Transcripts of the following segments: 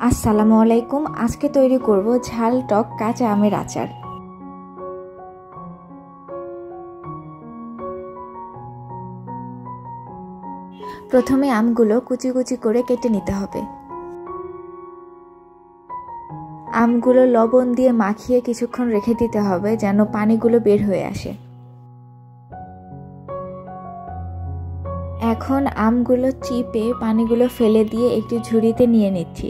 আসসালামু আলাইকুম। আজকে তৈরি করব ঝাল টক কাঁচা আমের আচার। প্রথমে আমগুলো কুচি কুচি করে কেটে নিতে হবে। আমগুলো লবণ দিয়ে মাখিয়ে কিছুক্ষণ রেখে দিতে হবে যেন পানিগুলো বের হয়ে আসে। এখন আমগুলো চিপে পানিগুলো ফেলে দিয়ে একটি ঝুড়িতে নিয়ে নিচ্ছি।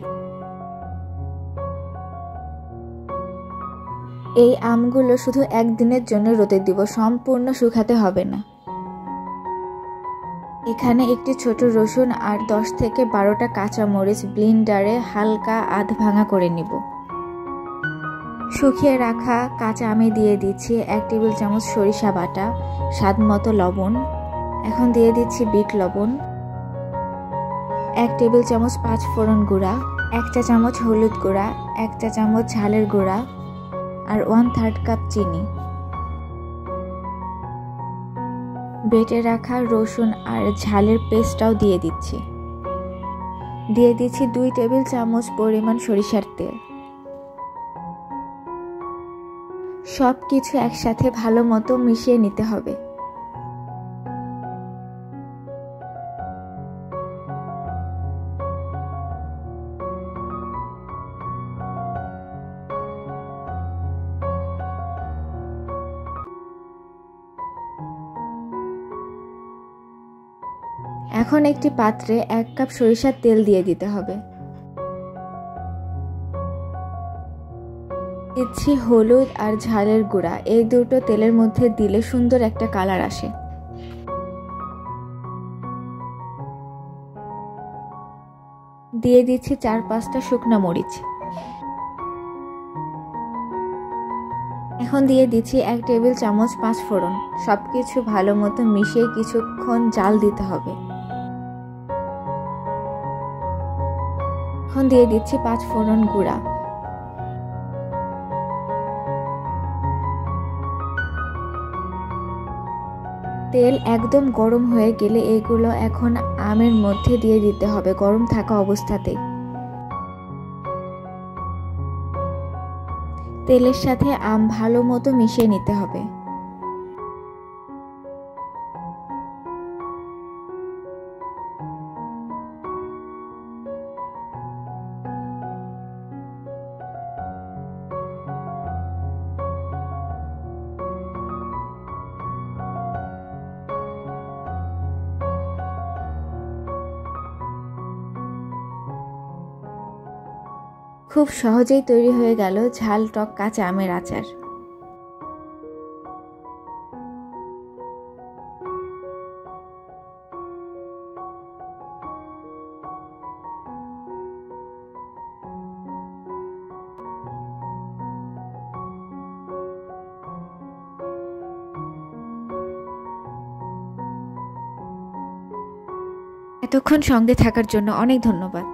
এই আমগুলো শুধু একদিনের জন্য রোদে দিব, সম্পূর্ণ শুকাতে হবে না। এখানে একটি ছোট রসুন আর 10 থেকে 12টা কাঁচা মরিচ ব্লেন্ডারে হালকা আধ ভাঙা করে নিব। শুকিয়ে রাখা কাঁচা আমে দিয়ে দিচ্ছি 1 টেবিল চামচ সরিষা বাটা, স্বাদ মতো লবণ। এখন দিয়ে দিচ্ছি বিট লবণ, 1 টেবিল চামচ 5 ফোড়ন গুঁড়া, 1 চা চামচ হলুদ গুঁড়া, 1 চা চামচ ঝালের গুঁড়া আর 1/3 কাপ চিনি। বেটে রাখা রসুন আর ঝালের পেস্টটাও দিয়ে দিচ্ছি। 2 টেবিল চামচ পরিমাণ সরিষার তেল। সব কিছু একসাথে ভালো মতো মিশিয়ে নিতে হবে। এখন একটি পাত্রে 1 কাপ সরিষার তেল দিয়ে দিতে হবে। দিচ্ছি হলুদ আর ঝালের গুঁড়া, এই দুটো তেলের মধ্যে দিলে সুন্দর একটা কালার আসে। দিয়ে দিচ্ছি 4-5টা শুকনা মরিচ। এখন দিয়ে দিচ্ছি 1 টেবিল চামচ 5 ফোড়ন। সবকিছু ভালো মতো মিশিয়ে কিছুক্ষণ জাল দিতে হবে। এখন দিয়ে দিচ্ছি 5 ফোড়ন গুঁড়া। তেল একদম গরম হয়ে গেলে এগুলো এখন আমের মধ্যে দিয়ে দিতে হবে গরম থাকা অবস্থাতেই। তেলের সাথে আম ভালো মতো মিশিয়ে নিতে হবে। খুব সহজেই তৈরি হয়ে গেল ঝাল টক কাঁচা আমের আচার। এতক্ষণ সঙ্গে থাকার জন্য অনেক ধন্যবাদ।